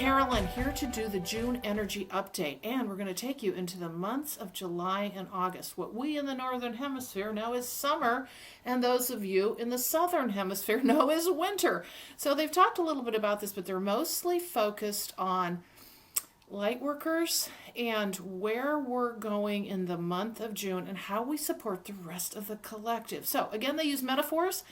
Carolyn here to do the June energy update, and we're going to take you into the months of July and August, what we in the Northern Hemisphere know is summer, and those of you in the Southern Hemisphere know is winter. So they've talked a little bit about this, but they're mostly focused on light workers and where we're going in the month of June and how we support the rest of the collective. So again, they use metaphors,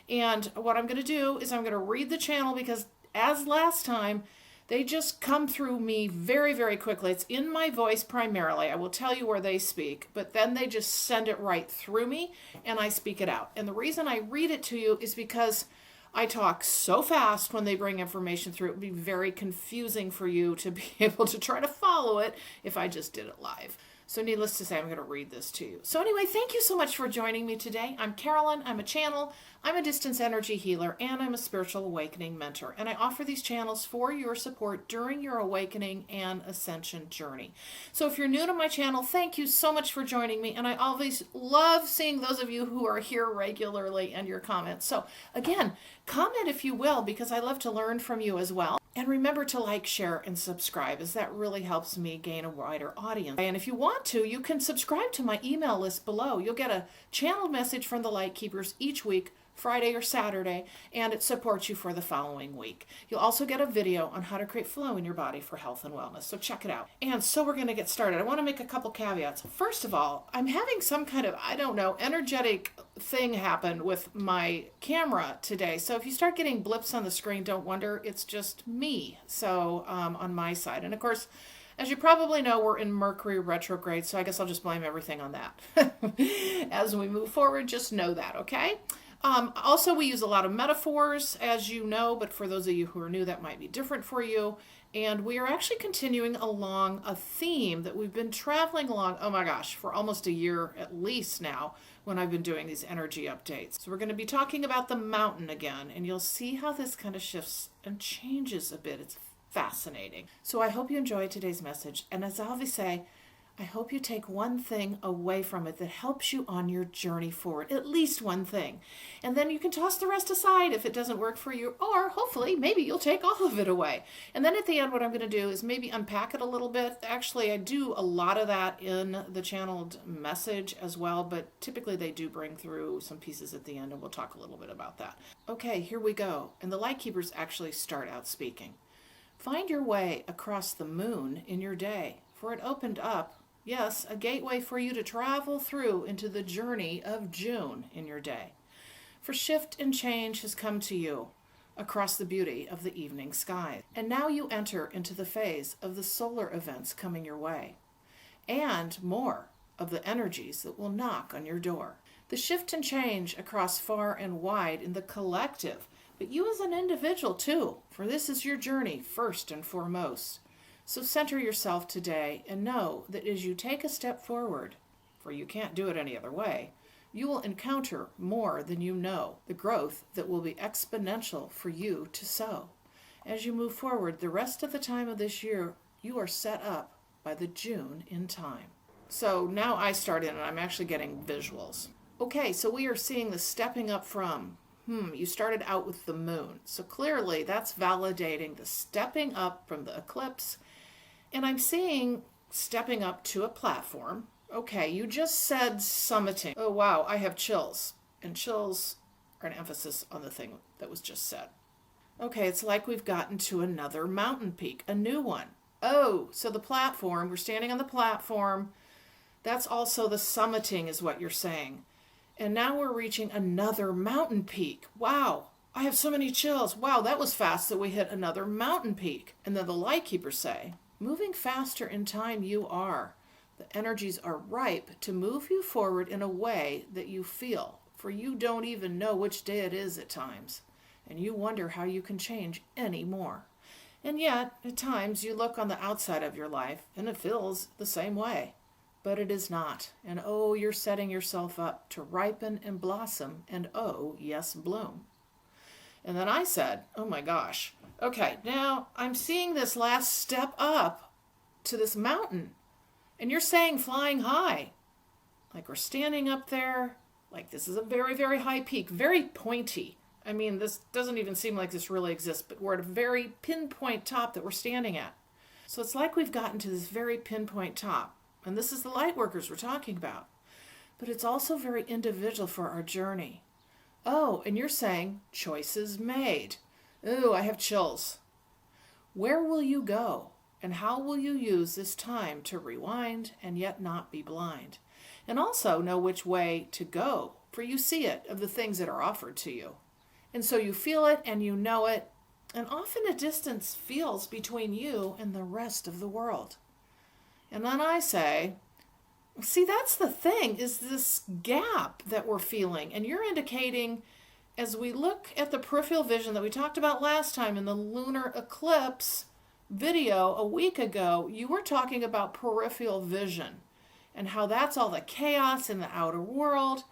and what I'm going to do is I'm going to read the channel because as last time, they just come through me very, very quickly. It's in my voice primarily. I will tell you where they speak, but then they just send it right through me and I speak it out. And the reason I read it to you is because I talk so fast when they bring information through. It would be very confusing for you to be able to try to follow it if I just did it live. So needless to say, I'm going to read this to you. So anyway, thank you so much for joining me today. I'm Carolyn. I'm a channel. I'm a distance energy healer, and I'm a spiritual awakening mentor. And I offer these channels for your support during your awakening and ascension journey. So if you're new to my channel, thank you so much for joining me. And I always love seeing those of you who are here regularly and your comments. So again, comment if you will, because I love to learn from you as well. And remember to like, share, and subscribe, as that really helps me gain a wider audience. And if you want to, you can subscribe to my email list below. You'll get a channeled message from the Light Keepers each week, Friday or Saturday, and it supports you for the following week. You'll also get a video on how to create flow in your body for health and wellness, so check it out. And so we're going to get started. I want to make a couple caveats. First of all, I'm having some kind of, I don't know, energetic thing happen with my camera today. So if you start getting blips on the screen, don't wonder, it's just me. So on my side. And of course, as you probably know, we're in Mercury retrograde, so I guess I'll just blame everything on that. As we move forward, just know that, okay? Also, we use a lot of metaphors, as you know, but for those of you who are new, that might be different for you. And we are actually continuing along a theme that we've been traveling along, oh my gosh, for almost a year at least now when I've been doing these energy updates. So we're going to be talking about the mountain again, and you'll see how this kind of shifts and changes a bit. It's fascinating. So I hope you enjoyed today's message. And as I always say, I hope you take one thing away from it that helps you on your journey forward, at least one thing. And then you can toss the rest aside if it doesn't work for you, or hopefully maybe you'll take all of it away. And then at the end, what I'm going to do is maybe unpack it a little bit. Actually, I do a lot of that in the channeled message as well, but typically they do bring through some pieces at the end, and we'll talk a little bit about that. Okay, here we go. And the Light Keepers actually start out speaking. Find your way across the moon in your day, for it opened up, yes, a gateway for you to travel through into the journey of June in your day. For shift and change has come to you across the beauty of the evening sky. And now you enter into the phase of the solar events coming your way, and more of the energies that will knock on your door. The shift and change across far and wide in the collective, but you as an individual too, for this is your journey first and foremost. So center yourself today and know that as you take a step forward, for you can't do it any other way, you will encounter more than you know, the growth that will be exponential for you to sow. As you move forward, the rest of the time of this year, you are set up by the June in time. So now I start in and I'm actually getting visuals. Okay, so we are seeing the stepping up from, you started out with the moon. So clearly that's validating the stepping up from the eclipse. And I'm seeing stepping up to a platform. Okay, you just said summiting. Oh, wow, I have chills. And chills are an emphasis on the thing that was just said. Okay, it's like we've gotten to another mountain peak, a new one. Oh, so the platform, we're standing on the platform. That's also the summiting is what you're saying. And now we're reaching another mountain peak. Wow, I have so many chills. Wow, that was fast that we hit another mountain peak. And then the Light Keepers say, moving faster in time you are. The energies are ripe to move you forward in a way that you feel, for you don't even know which day it is at times, and you wonder how you can change any more. And yet, at times, you look on the outside of your life, and it feels the same way. But it is not, and oh, you're setting yourself up to ripen and blossom, and oh, yes, bloom. And then I said, oh my gosh, okay, now I'm seeing this last step up to this mountain. And you're saying flying high. Like we're standing up there, like this is a very, very high peak, very pointy. I mean, this doesn't even seem like this really exists, but we're at a very pinpoint top that we're standing at. So it's like we've gotten to this very pinpoint top. And this is the light workers we're talking about. But it's also very individual for our journey. Oh, and you're saying, choices made. Ooh, I have chills. Where will you go? And how will you use this time to rewind and yet not be blind? And also know which way to go, for you see it of the things that are offered to you. And so you feel it and you know it, and often a distance feels between you and the rest of the world. And then I say, see, that's the thing, is this gap that we're feeling. And you're indicating, as we look at the peripheral vision that we talked about last time in the lunar eclipse video a week ago, you were talking about peripheral vision and how that's all the chaos in the outer world,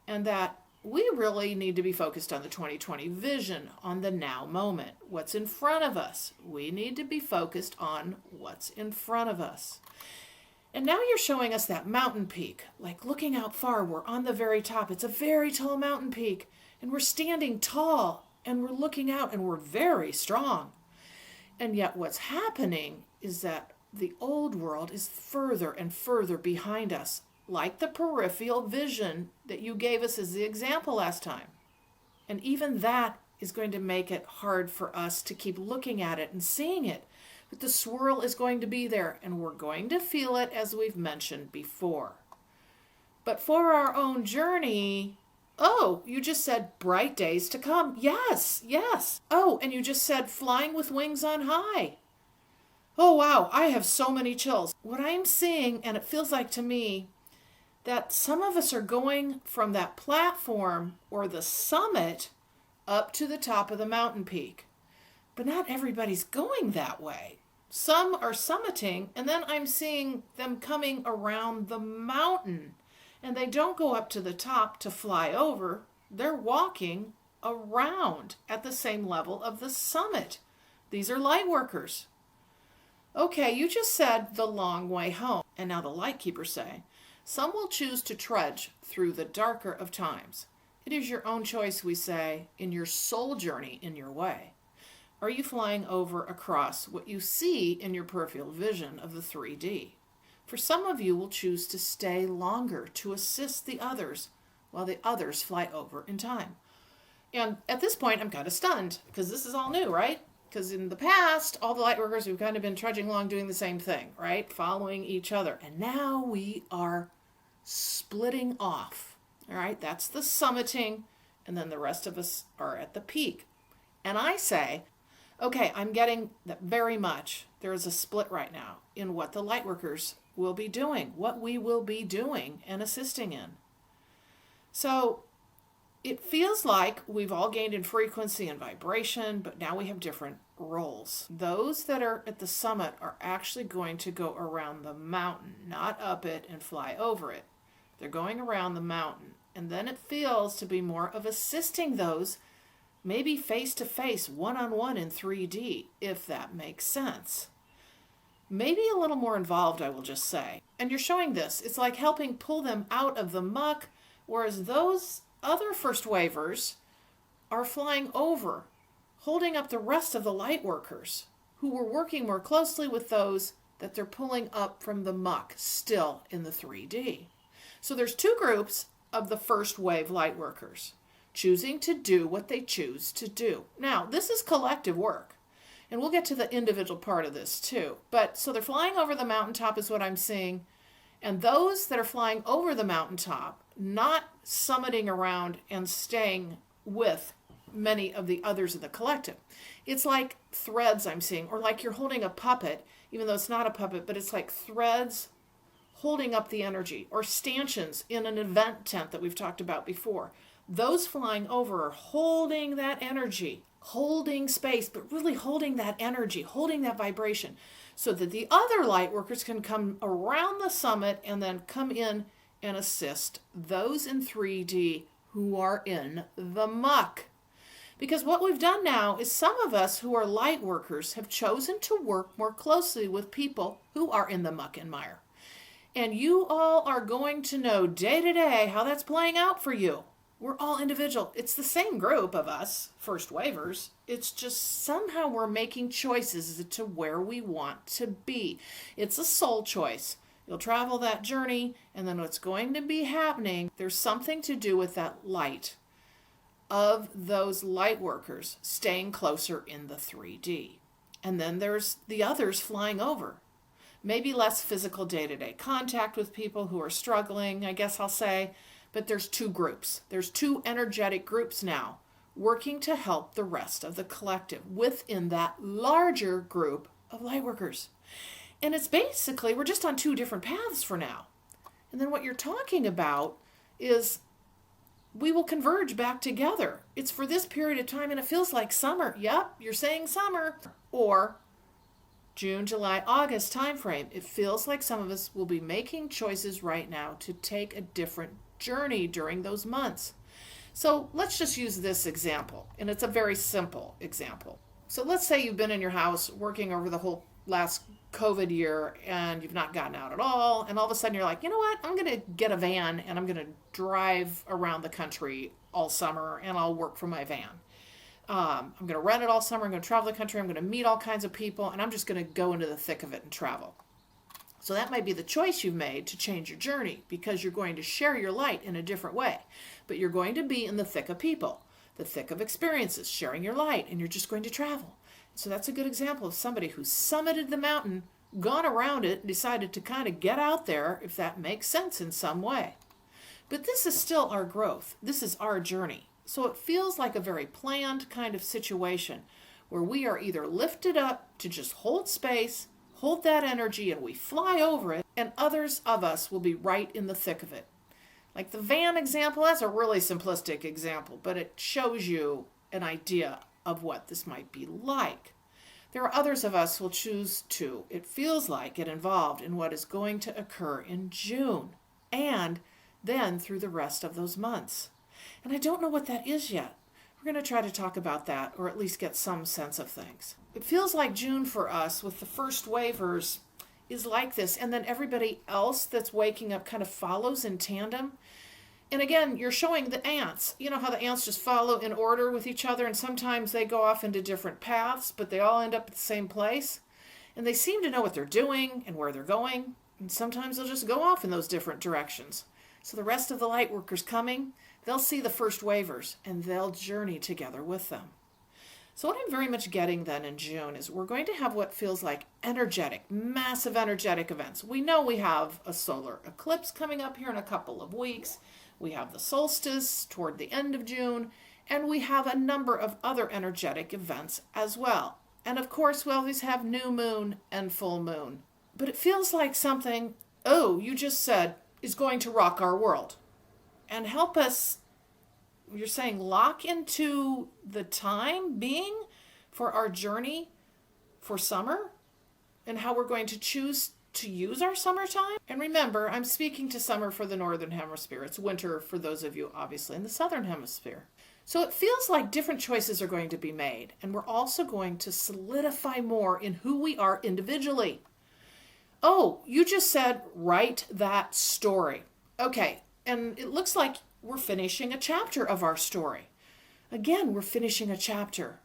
and that we really need to be focused on the 2020 vision, on the now moment, what's in front of us. We need to be focused on what's in front of us. And now you're showing us that mountain peak, like looking out far, we're on the very top. It's a very tall mountain peak, and we're standing tall, and we're looking out, and we're very strong. And yet what's happening is that the old world is further and further behind us, like the peripheral vision that you gave us as the example last time. And even that is going to make it hard for us to keep looking at it and seeing it. But the swirl is going to be there, and we're going to feel it, as we've mentioned before. But for our own journey, oh, you just said bright days to come. Yes, yes. Oh, and you just said flying with wings on high. Oh, wow, I have so many chills. What I'm seeing, and it feels like to me, that some of us are going from that platform or the summit up to the top of the mountain peak. But not everybody's going that way. Some are summiting, and then I'm seeing them coming around the mountain. And they don't go up to the top to fly over. They're walking around at the same level of the summit. These are light workers. Okay, you just said the long way home. And now the light keepers say, some will choose to trudge through the darker of times. It is your own choice, we say, in your soul journey in your way. Are you flying over across what you see in your peripheral vision of the 3D? For some of you will choose to stay longer to assist the others while the others fly over in time. And at this point, I'm kind of stunned because this is all new, right? Because in the past, all the light workers, we've kind of been trudging along doing the same thing, right? Following each other. And now we are splitting off, all right? That's the summiting, and then the rest of us are at the peak. And I say, okay, I'm getting that very much. There is a split right now in what the light workers will be doing, what we will be doing and assisting in. So it feels like we've all gained in frequency and vibration, but now we have different roles. Those that are at the summit are actually going to go around the mountain, not up it and fly over it. They're going around the mountain. And then it feels to be more of assisting those, maybe face-to-face, one-on-one in 3D, if that makes sense. Maybe a little more involved, I will just say. And you're showing this. It's like helping pull them out of the muck, whereas those other first wavers are flying over, holding up the rest of the light workers who were working more closely with those that they're pulling up from the muck, still in the 3D. So there's two groups of the first wave light workers, choosing to do what they choose to do. Now, this is collective work, and we'll get to the individual part of this too. But so they're flying over the mountaintop is what I'm seeing, and those that are flying over the mountaintop, not summiting around and staying with many of the others in the collective. It's like threads I'm seeing, or like you're holding a puppet, even though it's not a puppet, but it's like threads holding up the energy, or stanchions in an event tent that we've talked about before. Those flying over are holding that energy, holding space, but really holding that energy, holding that vibration, so that the other light workers can come around the summit and then come in and assist those in 3D who are in the muck. Because what we've done now is some of us who are light workers have chosen to work more closely with people who are in the muck and mire. And you all are going to know day to day how that's playing out for you. We're all individual. It's the same group of us, first wavers. It's just somehow we're making choices as to where we want to be. It's a soul choice. You'll travel that journey, and then what's going to be happening, there's something to do with that light of those light workers staying closer in the 3D. And then there's the others flying over. Maybe less physical day-to-day contact with people who are struggling, I guess I'll say. But there's two groups. There's two energetic groups now working to help the rest of the collective within that larger group of lightworkers. And it's basically, we're just on two different paths for now. And then what you're talking about is we will converge back together. It's for this period of time, and it feels like summer. Yep, you're saying summer. Or June, July, August timeframe. It feels like some of us will be making choices right now to take a different journey during those months. So let's just use this example, and it's a very simple example. So let's say you've been in your house working over the whole last COVID year and you've not gotten out at all, and all of a sudden you're like, you know what, I'm going to get a van and I'm going to drive around the country all summer and I'll work from my van. I'm going to rent it all summer, I'm going to travel the country, I'm going to meet all kinds of people, and I'm just going to go into the thick of it and travel. So that might be the choice you've made to change your journey, because you're going to share your light in a different way. But you're going to be in the thick of people, the thick of experiences, sharing your light, and you're just going to travel. So that's a good example of somebody who summited the mountain, gone around it, and decided to kind of get out there, if that makes sense in some way. But this is still our growth. This is our journey. So it feels like a very planned kind of situation where we are either lifted up to just hold space, hold that energy, and we fly over it, and others of us will be right in the thick of it. Like the van example, that's a really simplistic example, but it shows you an idea of what this might be like. There are others of us who will choose to, it feels like, get involved in what is going to occur in June, and then through the rest of those months. And I don't know what that is yet. We're going to try to talk about that, or at least get some sense of things. It feels like June for us with the first wavers is like this, and then everybody else that's waking up kind of follows in tandem. And again, you're showing the ants. You know how the ants just follow in order with each other, and sometimes they go off into different paths, but they all end up at the same place. And they seem to know what they're doing and where they're going, and sometimes they'll just go off in those different directions. So the rest of the light workers coming, they'll see the first wavers, and they'll journey together with them. So what I'm very much getting then in June is we're going to have what feels like energetic, massive energetic events. We know we have a solar eclipse coming up here in a couple of weeks. We have the solstice toward the end of June, and we have a number of other energetic events as well. And of course, we always have new moon and full moon. But it feels like something, you just said, is going to rock our world and help us. You're saying lock into the time being for our journey for summer and how we're going to choose to use our summertime. And remember, I'm speaking to summer for the Northern Hemisphere. It's winter for those of you, obviously, in the Southern Hemisphere. So it feels like different choices are going to be made. And we're also going to solidify more in who we are individually. Oh, you just said, write that story. Okay, and it looks like we're finishing a chapter of our story. Again, we're finishing a chapter.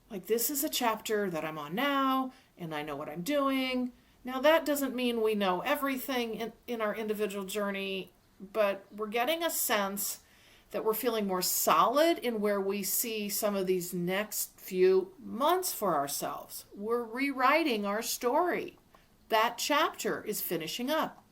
Like, this is a chapter that I'm on now, and I know what I'm doing. Now, that doesn't mean we know everything in our individual journey, but we're getting a sense that we're feeling more solid in where we see some of these next few months for ourselves. We're rewriting our story. That chapter is finishing up.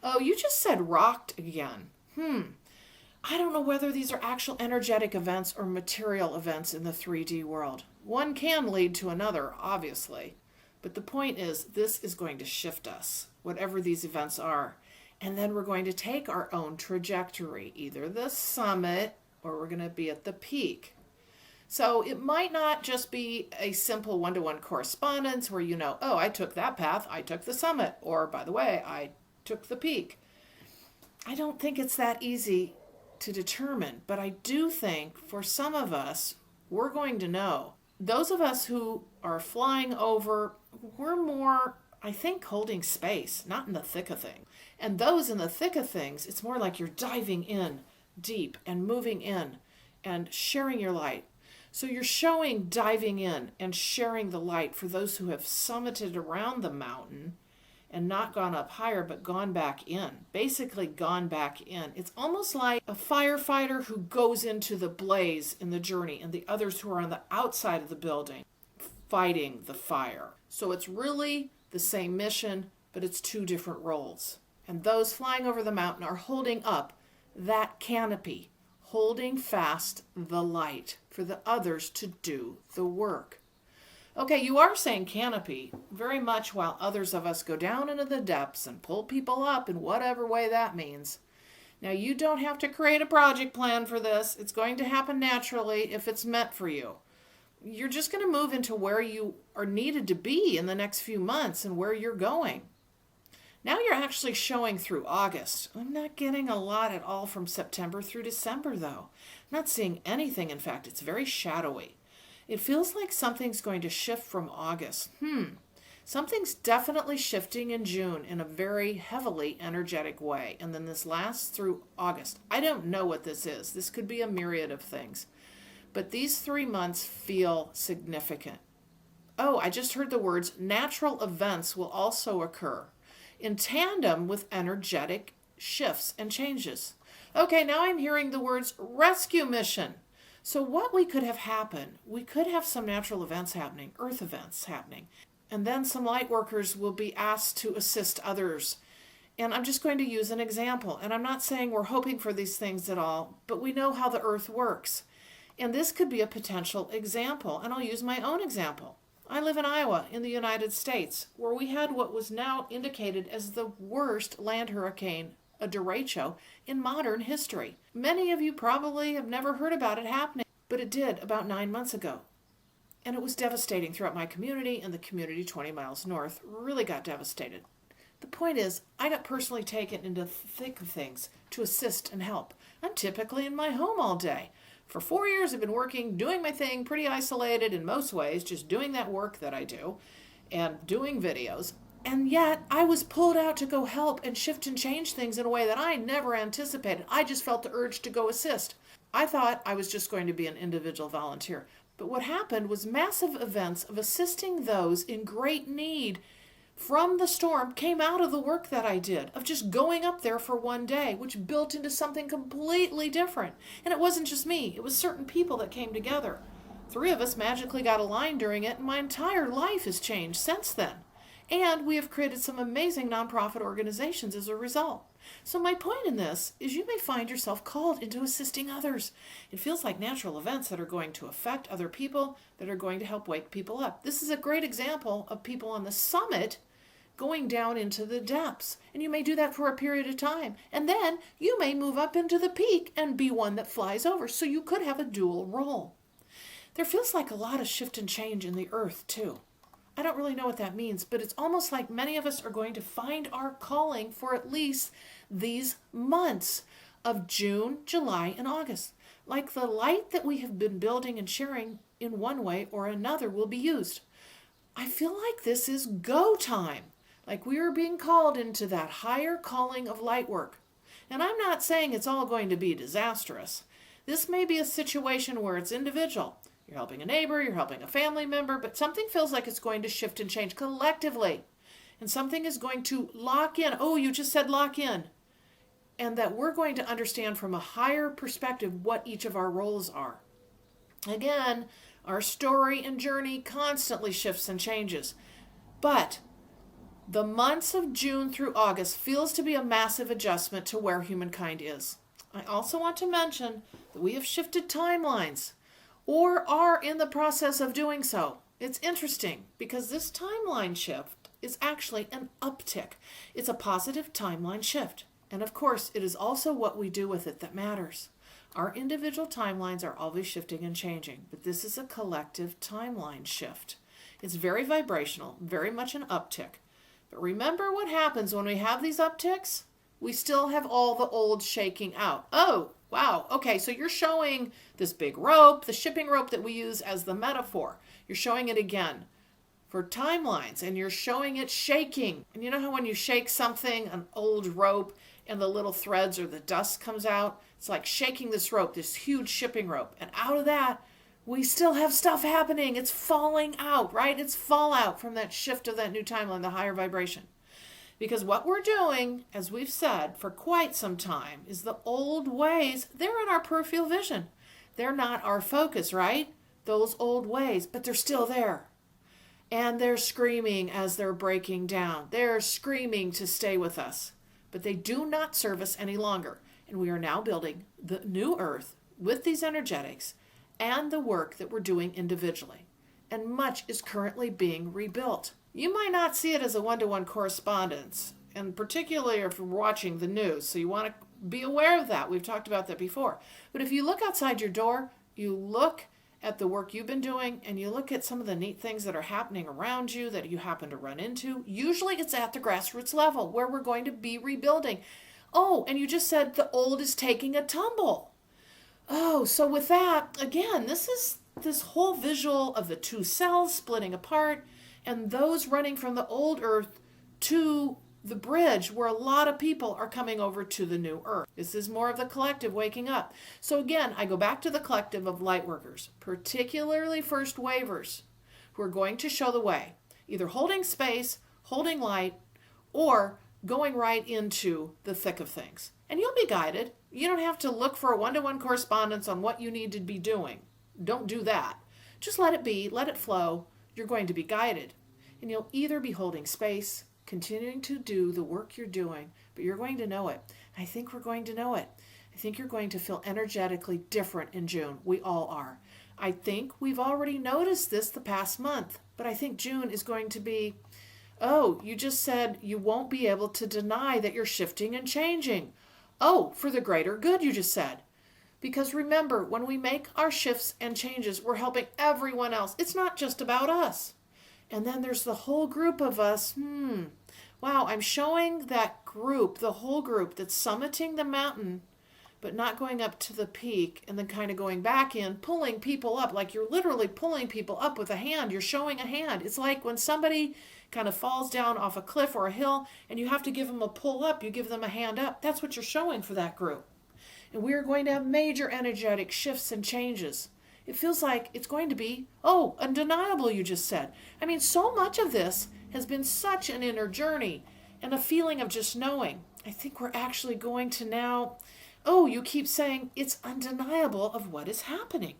Oh, you just said rocked again. I don't know whether these are actual energetic events or material events in the 3D world. One can lead to another, obviously. But the point is, this is going to shift us, whatever these events are. And then we're going to take our own trajectory, either the summit or we're going to be at the peak. So it might not just be a simple one-to-one correspondence where you know, I took that path, I took the summit, or by the way, I took the peak. I don't think it's that easy to determine, but I do think for some of us, we're going to know. Those of us who are flying over, we're more, I think, holding space, not in the thick of things. And those in the thick of things, it's more like you're diving in, deep and moving in and sharing your light. So you're showing diving in and sharing the light for those who have summited around the mountain and not gone up higher, but gone back in. Basically gone back in. It's almost like a firefighter who goes into the blaze in the journey and the others who are on the outside of the building fighting the fire. So it's really the same mission, but it's two different roles. And those flying over the mountain are holding up that canopy, holding fast the light for the others to do the work. Okay, you are saying canopy very much while others of us go down into the depths and pull people up in whatever way that means. Now, you don't have to create a project plan for this. It's going to happen naturally if it's meant for you. You're just going to move into where you are needed to be in the next few months and where you're going. Now you're actually showing through August. I'm not getting a lot at all from September through December, though. I'm not seeing anything. In fact, it's very shadowy. It feels like something's going to shift from August. Something's definitely shifting in June in a very heavily energetic way. And then this lasts through August. I don't know what this is. This could be a myriad of things. But these 3 months feel significant. Oh, I just heard the words natural events will also occur in tandem with energetic shifts and changes. Okay, now I'm hearing the words rescue mission. So what we could have happen, we could have some natural events happening, earth events happening, and then some light workers will be asked to assist others. And I'm just going to use an example, and I'm not saying we're hoping for these things at all, but we know how the earth works. And this could be a potential example, and I'll use my own example. I live in Iowa in the United States, where we had what was now indicated as the worst land hurricane, a derecho, in modern history. Many of you probably have never heard about it happening, but it did about 9 months ago. And it was devastating throughout my community, and the community 20 miles north really got devastated. The point is, I got personally taken into the thick of things to assist and help. I'm typically in my home all day. For 4 years, I've been working, doing my thing, pretty isolated in most ways, just doing that work that I do and doing videos. And yet, I was pulled out to go help and shift and change things in a way that I never anticipated. I just felt the urge to go assist. I thought I was just going to be an individual volunteer. But what happened was massive events of assisting those in great need from the storm came out of the work that I did, of just going up there for one day, which built into something completely different. And it wasn't just me, it was certain people that came together. 3 of us magically got aligned during it, and my entire life has changed since then. And we have created some amazing nonprofit organizations as a result. So my point in this is you may find yourself called into assisting others. It feels like natural events that are going to affect other people, that are going to help wake people up. This is a great example of people on the summit going down into the depths. And you may do that for a period of time. And then you may move up into the peak and be one that flies over. So you could have a dual role. There feels like a lot of shift and change in the earth too. I don't really know what that means, but it's almost like many of us are going to find our calling for at least these months of June, July, and August. Like the light that we have been building and sharing in one way or another will be used. I feel like this is go time. Like we are being called into that higher calling of light work. And I'm not saying it's all going to be disastrous. This may be a situation where it's individual. You're helping a neighbor, you're helping a family member, but something feels like it's going to shift and change collectively. And something is going to lock in. Oh, you just said lock in. And that we're going to understand from a higher perspective what each of our roles are. Again, our story and journey constantly shifts and changes. But the months of June through August feels to be a massive adjustment to where humankind is. I also want to mention that we have shifted timelines, or are in the process of doing so. It's interesting because this timeline shift is actually an uptick. It's a positive timeline shift. And of course, it is also what we do with it that matters. Our individual timelines are always shifting and changing, but this is a collective timeline shift. It's very vibrational, very much an uptick. But remember what happens when we have these upticks? We still have all the old shaking out. Oh, wow. Okay, so you're showing this big rope, the shipping rope that we use as the metaphor. You're showing it again for timelines, and you're showing it shaking. And you know how when you shake something, an old rope, and the little threads or the dust comes out. It's like shaking this rope, this huge shipping rope. And out of that, we still have stuff happening. It's falling out, right? It's fallout from that shift of that new timeline, the higher vibration. Because what we're doing, as we've said for quite some time, is the old ways, they're in our peripheral vision. They're not our focus, right? Those old ways, but they're still there. And they're screaming as they're breaking down. They're screaming to stay with us. But they do not serve us any longer. And we are now building the new earth with these energetics and the work that we're doing individually. And much is currently being rebuilt. You might not see it as a one-to-one correspondence, and particularly if you're watching the news, so you want to be aware of that. We've talked about that before. But if you look outside your door, you look at the work you've been doing, and you look at some of the neat things that are happening around you that you happen to run into, usually it's at the grassroots level where we're going to be rebuilding. Oh, and you just said the old is taking a tumble. Oh, so with that, again, this is this whole visual of the two cells splitting apart and those running from the old earth to the bridge where a lot of people are coming over to the new earth. This is more of the collective waking up. So again, I go back to the collective of light workers, particularly first wavers, who are going to show the way, either holding space, holding light, or going right into the thick of things. And you'll be guided. You don't have to look for a one-to-one correspondence on what you need to be doing. Don't do that. Just let it be, let it flow. You're going to be guided. And you'll either be holding space, continuing to do the work you're doing, but you're going to know it. I think we're going to know it. I think you're going to feel energetically different in June. We all are. I think we've already noticed this the past month, but I think June is going to be, oh, you just said you won't be able to deny that you're shifting and changing. Oh, for the greater good, you just said. Because remember, when we make our shifts and changes, we're helping everyone else. It's not just about us. And then there's the whole group of us. Wow, I'm showing that group, the whole group that's summiting the mountain, but not going up to the peak and then kind of going back in, pulling people up, like you're literally pulling people up with a hand. You're showing a hand. It's like when somebody kind of falls down off a cliff or a hill and you have to give them a pull up, you give them a hand up. That's what you're showing for that group. And we are going to have major energetic shifts and changes. It feels like it's going to be, oh, undeniable, you just said. I mean, so much of this has been such an inner journey and a feeling of just knowing. I think we're actually going to now, oh, you keep saying it's undeniable of what is happening.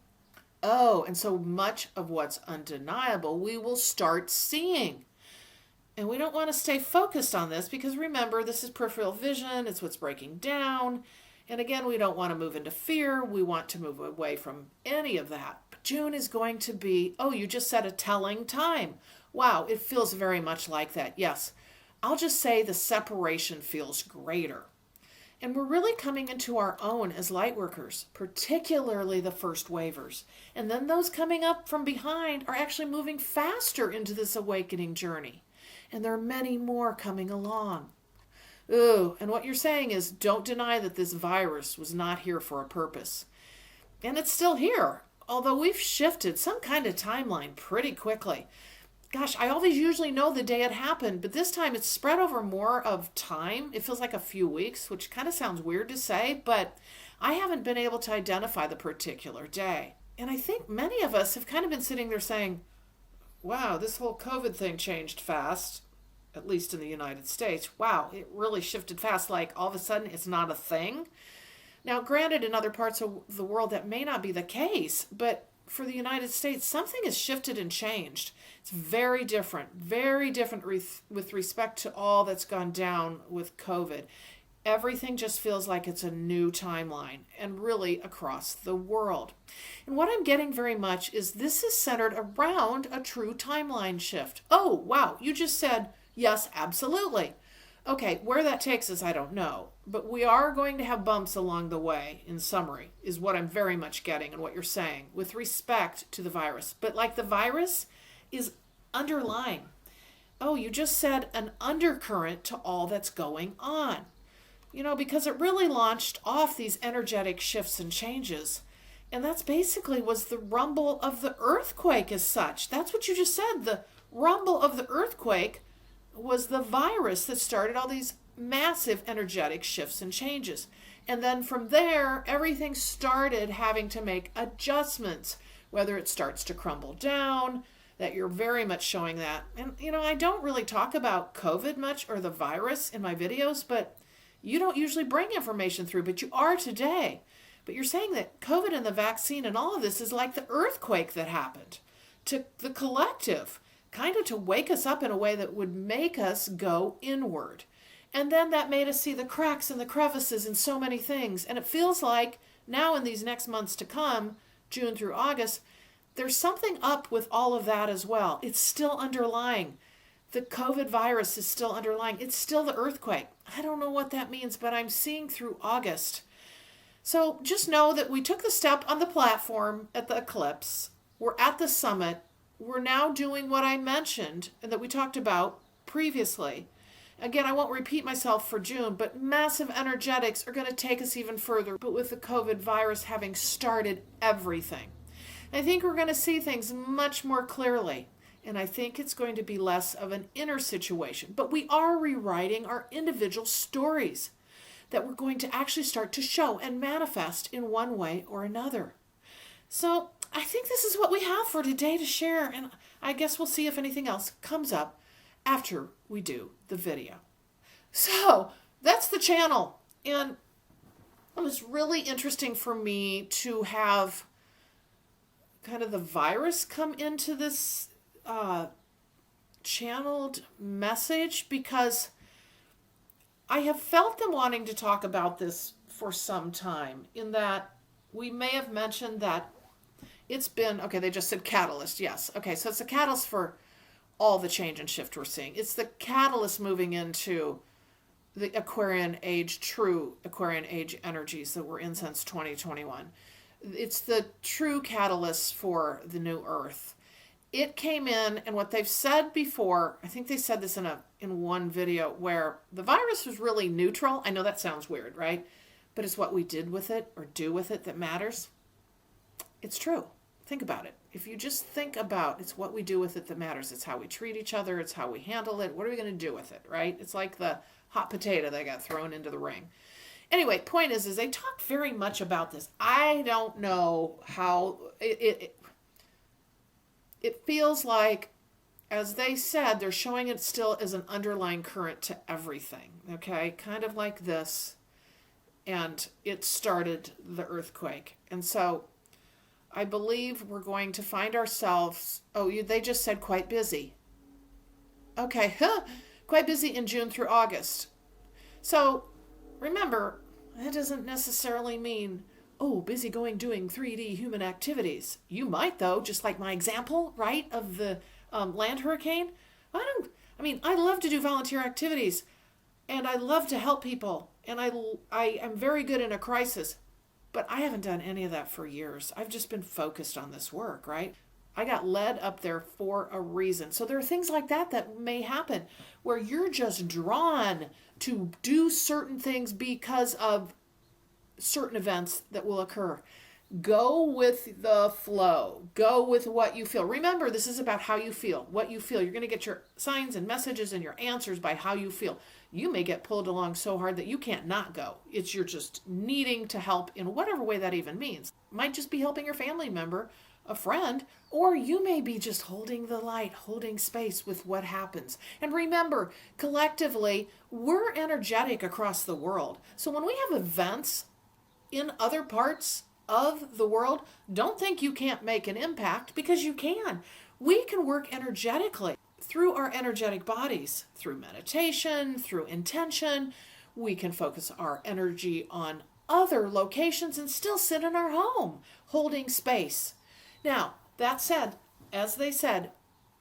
Oh, and so much of what's undeniable we will start seeing. And we don't want to stay focused on this because remember, this is peripheral vision. It's what's breaking down. And again, we don't want to move into fear. We want to move away from any of that. But June is going to be, oh, you just said a telling time. Wow, it feels very much like that. Yes, I'll just say the separation feels greater. And we're really coming into our own as light workers, particularly the first wavers. And then those coming up from behind are actually moving faster into this awakening journey. And there are many more coming along. Ooh, and what you're saying is don't deny that this virus was not here for a purpose. And it's still here, although we've shifted some kind of timeline pretty quickly. Gosh, I always usually know the day it happened, but this time it's spread over more of time. It feels like a few weeks, which kind of sounds weird to say, but I haven't been able to identify the particular day. And I think many of us have kind of been sitting there saying, wow, this whole COVID thing changed fast. At least in the United States. Wow, it really shifted fast, like all of a sudden it's not a thing. Now, granted, in other parts of the world that may not be the case, but for the United States, something has shifted and changed. It's very different with respect to all that's gone down with COVID. Everything just feels like it's a new timeline, and really across the world. And what I'm getting very much is this is centered around a true timeline shift. Oh, wow, you just said, yes, absolutely. Okay, where that takes us, I don't know. But we are going to have bumps along the way, in summary, is what I'm very much getting and what you're saying with respect to the virus. But like the virus is underlying. Oh, you just said an undercurrent to all that's going on. You know, because it really launched off these energetic shifts and changes. And that's basically was the rumble of the earthquake as such. That's what you just said. The rumble of the earthquake was the virus that started all these massive energetic shifts and changes. And then from there, everything started having to make adjustments, whether it starts to crumble down, that you're very much showing that. And, I don't really talk about COVID much or the virus in my videos, but you don't usually bring information through, but you are today. But you're saying that COVID and the vaccine and all of this is like the earthquake that happened to the collective, kind of to wake us up in a way that would make us go inward. And then that made us see the cracks and the crevices in so many things. And it feels like now in these next months to come, June through August, there's something up with all of that as well. It's still underlying. The COVID virus is still underlying. It's still the earthquake. I don't know what that means, but I'm seeing through August. So just know that we took the step on the platform at the eclipse. We're at the summit. We're now doing what I mentioned and that we talked about previously. Again, I won't repeat myself for June, but massive energetics are going to take us even further. But with the COVID virus having started everything, I think we're going to see things much more clearly. And I think it's going to be less of an inner situation. But we are rewriting our individual stories that we're going to actually start to show and manifest in one way or another. So I think this is what we have for today to share. And I guess we'll see if anything else comes up after we do the video. So that's the channel. And it was really interesting for me to have kind of the virus come into this channeled message, because I have felt them wanting to talk about this for some time, in that we may have mentioned that it's been, okay, they just said catalyst, yes. Okay, so it's a catalyst for all the change and shift we're seeing. It's the catalyst moving into the Aquarian age, true Aquarian age energies that we're in since 2021. It's the true catalyst for the new earth. It came in, and what they've said before, I think they said this in one video, where the virus was really neutral. I know that sounds weird, right? But it's what we did with it or do with it that matters. It's true. Think about it. If you just think about it's what we do with it that matters. It's how we treat each other. It's how we handle it. What are we going to do with it, right? It's like the hot potato that got thrown into the ring. Anyway, point is they talked very much about this. I don't know how it feels like, as they said, they're showing it still as an underlying current to everything, okay? Kind of like this, and it started the earthquake. And so I believe we're going to find ourselves, they just said quite busy. Okay, quite busy in June through August. So remember, that doesn't necessarily mean, busy doing 3D human activities. You might, though, just like my example, right, of the land hurricane. I love to do volunteer activities, and I love to help people, and I am very good in a crisis, but I haven't done any of that for years. I've just been focused on this work, right? I got led up there for a reason. So there are things like that may happen where you're just drawn to do certain things because of certain events that will occur. Go with the flow. Go with what you feel. Remember, this is about how you feel, what you feel. You're going to get your signs and messages and your answers by how you feel. You may get pulled along so hard that you can't not go. You're just needing to help in whatever way that even means. Might just be helping your family member, a friend, or you may be just holding the light, holding space with what happens. And remember, collectively, we're energetic across the world. So when we have events in other parts of the world, don't think you can't make an impact, because you can. We can work energetically through our energetic bodies, through meditation, through intention. We can focus our energy on other locations and still sit in our home, holding space. Now, that said, as they said,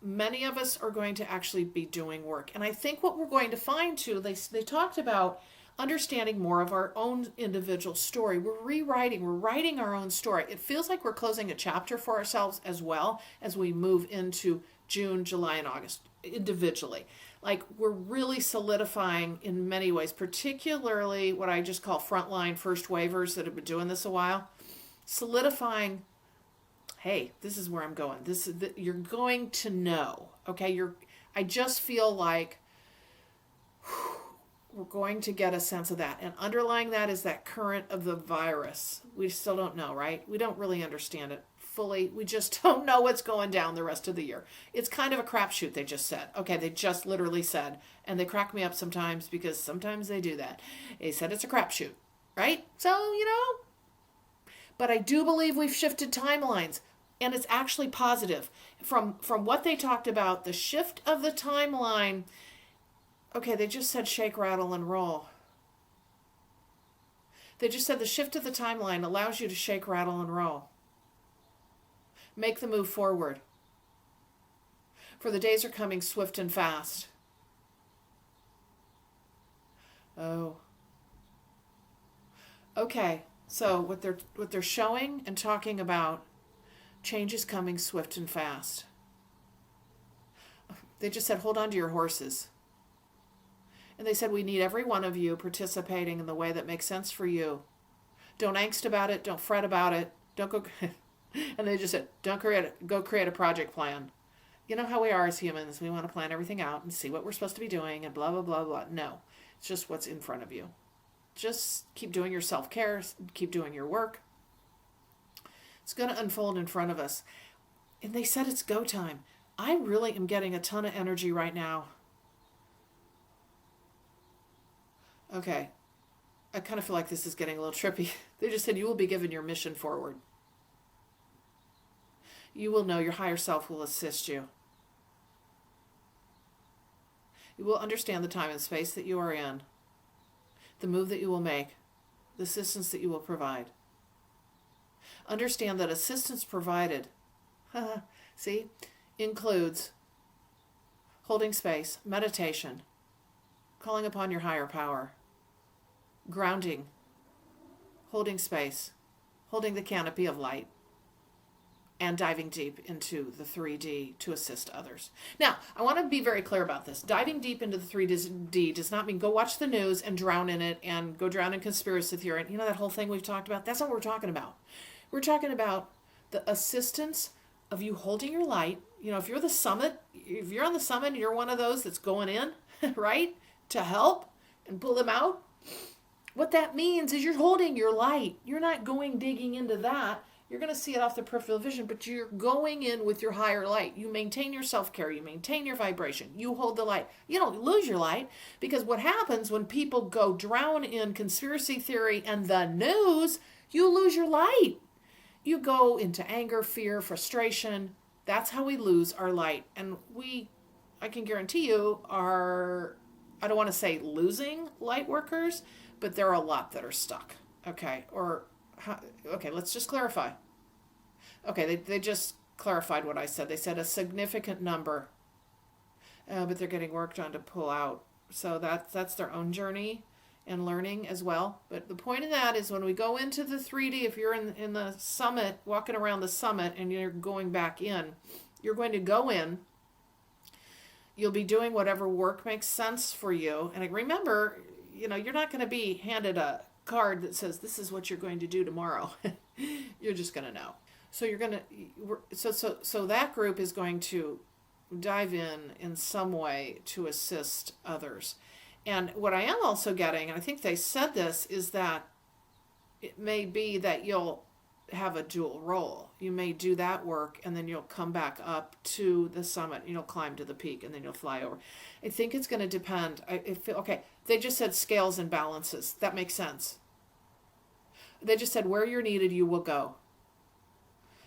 many of us are going to actually be doing work. And I think what we're going to find too, they talked about understanding more of our own individual story. We're writing our own story. It feels like we're closing a chapter for ourselves as well as we move into June, July, and August individually. Like, we're really solidifying in many ways, particularly what I just call frontline first wavers that have been doing this a while. Solidifying, hey, this is where I'm going. You're going to know, okay? I just feel like we're going to get a sense of that. And underlying that is that current of the virus. We still don't know, right? We don't really understand it fully. We just don't know what's going down the rest of the year. It's kind of a crapshoot, they just said. Okay, they just literally said, and they crack me up sometimes because sometimes they do that. They said it's a crapshoot, right? So, but I do believe we've shifted timelines, and it's actually positive. From what they talked about, the shift of the timeline, okay, they just said shake, rattle, and roll. They just said the shift of the timeline allows you to shake, rattle, and roll. Make the move forward. For the days are coming swift and fast. Oh. Okay, so what they're showing and talking about, change is coming swift and fast. They just said hold on to your horses. And they said we need every one of you participating in the way that makes sense for you. Don't angst about it, don't fret about it, don't go and they just said, go create a project plan. You know how we are as humans. We want to plan everything out and see what we're supposed to be doing and blah, blah, blah, blah. No, it's just what's in front of you. Just keep doing your self-care, keep doing your work. It's going to unfold in front of us. And they said it's go time. I really am getting a ton of energy right now. Okay. I kind of feel like this is getting a little trippy. They just said you will be given your mission forward. You will know your higher self will assist you. You will understand the time and space that you are in, the move that you will make, the assistance that you will provide. Understand that assistance provided, see, includes holding space, meditation, calling upon your higher power, grounding, holding space, holding the canopy of light, and diving deep into the 3D to assist others. Now, I want to be very clear about this. Diving deep into the 3D does not mean go watch the news and drown in it and go drown in conspiracy theory. You know that whole thing we've talked about? That's not what we're talking about. We're talking about the assistance of you holding your light. If you're on the summit and you're one of those that's going in, right, to help and pull them out, what that means is you're holding your light. You're not going digging into that. You're going to see it off the peripheral vision, but you're going in with your higher light. You maintain your self-care. You maintain your vibration. You hold the light. You don't lose your light, because what happens when people go drown in conspiracy theory and the news, you lose your light. You go into anger, fear, frustration. That's how we lose our light. And I can guarantee you, I don't want to say losing light workers, but there are a lot that are stuck. Okay, let's just clarify. Okay, they just clarified what I said. They said a significant number, but they're getting worked on to pull out. So that's their own journey and learning as well. But the point of that is when we go into the 3D, if you're in the summit, walking around the summit and you're going back in, you're going to go in. You'll be doing whatever work makes sense for you. And remember, you're not going to be handed a card that says this is what you're going to do tomorrow. You're just going to know. So you're going to so that group is going to dive in some way to assist others. And what I am also getting, and I think they said this, is that it may be that you'll have a dual role. You may do that work and then you'll come back up to the summit, you'll climb to the peak and then you'll fly over. I think it's going to depend. Okay, they just said scales and balances. That makes sense. They just said where you're needed, you will go.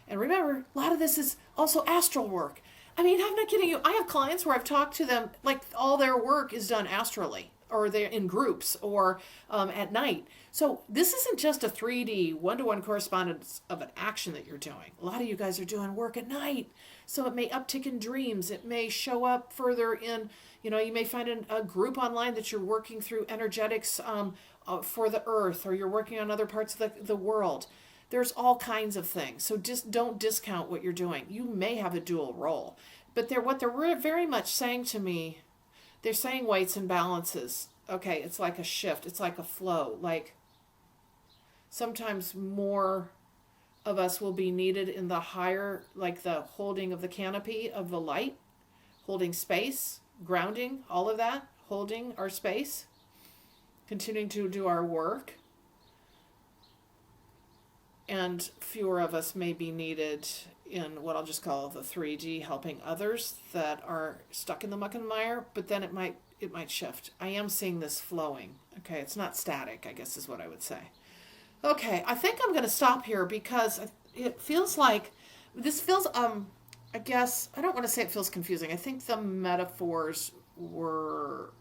And remember, a lot of this is also astral work. I'm not kidding you. I have clients where I've talked to them, like all their work is done astrally, or they're in groups, or at night. So this isn't just a 3D one-to-one correspondence of an action that you're doing. A lot of you guys are doing work at night. So it may uptick in dreams. It may show up further in, you may find a group online that you're working through energetics for the earth, or you're working on other parts of the world. There's all kinds of things. So just don't discount what you're doing. You may have a dual role. But what they're very much saying to me, they're saying weights and balances. Okay, it's like a shift. It's like a flow. Like sometimes more of us will be needed in the higher, like the holding of the canopy of the light, holding space, grounding, all of that, holding our space. continuing to do our work, and fewer of us may be needed in what I'll just call the 3D, helping others that are stuck in the muck and mire, but then it might shift. I am seeing this flowing. Okay, it's not static, I guess is what I would say. Okay, I think I'm going to stop here because it feels like this feels, I guess, I don't want to say it feels confusing. I think the metaphors were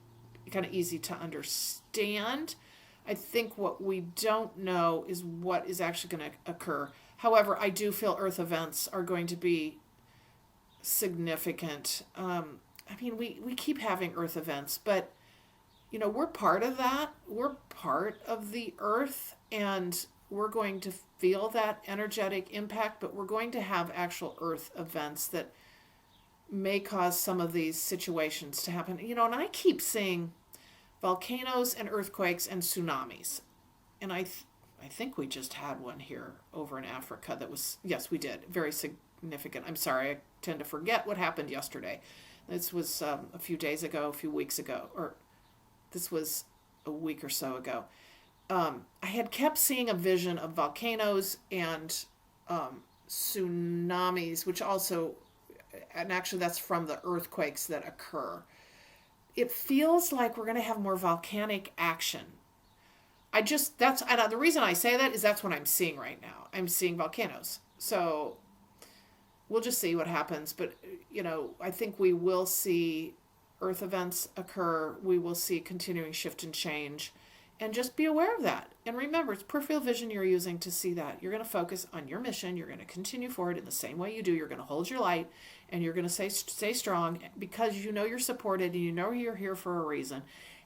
kind of easy to understand. I think what we don't know is what is actually going to occur. However, I do feel Earth events are going to be significant. I mean, we keep having Earth events, but, you know, we're part of that. We're part of the Earth, and we're going to feel that energetic impact, but we're going to have actual Earth events that may cause some of these situations to happen. You know, and I keep seeing volcanoes and earthquakes and tsunamis. And I think we just had one here over in Africa that was, yes, we did, very significant. I'm sorry, I tend to forget what happened yesterday. This was a few days ago, a few weeks ago, or this was a week or so ago. I had kept seeing a vision of volcanoes and tsunamis, which also, and actually that's from the earthquakes that occur. It feels like we're going to have more volcanic action. And the reason I say that is that's what I'm seeing right now. I'm seeing volcanoes. So we'll just see what happens. But, you know, I think we will see Earth events occur. We will see continuing shift and change. And just be aware of that. And remember, it's peripheral vision you're using to see that. You're going to focus on your mission. You're going to continue forward in the same way you do. You're going to hold your light, and you're going to stay strong because you know you're supported and you know you're here for a reason.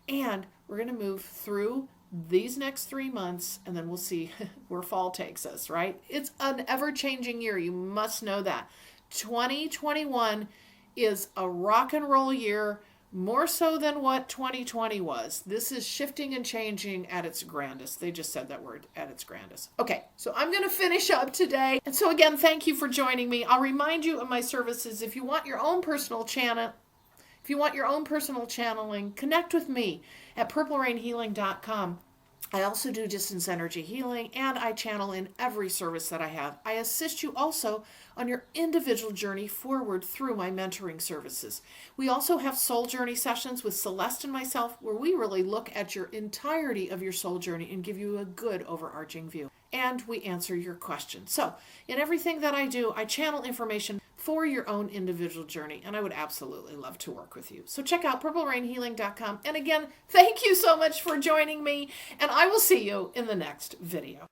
And we're going to move through these next 3 months, and then we'll see where fall takes us, right? It's an ever-changing year. You must know that. 2021 is a rock and roll year, more so than what 2020 was. This is shifting and changing at its grandest. They just said that word, at its grandest. Okay, so I'm going to finish up today. And so again, thank you for joining me. I'll remind you of my services. If you want your own personal channel, if you want your own personal channeling, connect with me at purplerainhealing.com. I also do distance energy healing, and I channel in every service that I have. I assist you also on your individual journey forward through my mentoring services. We also have soul journey sessions with Celeste and myself, where we really look at your entirety of your soul journey and give you a good overarching view. And we answer your questions. So in everything that I do, I channel information for your own individual journey, and I would absolutely love to work with you. So check out purplerainhealing.com. And again, thank you so much for joining me, and I will see you in the next video.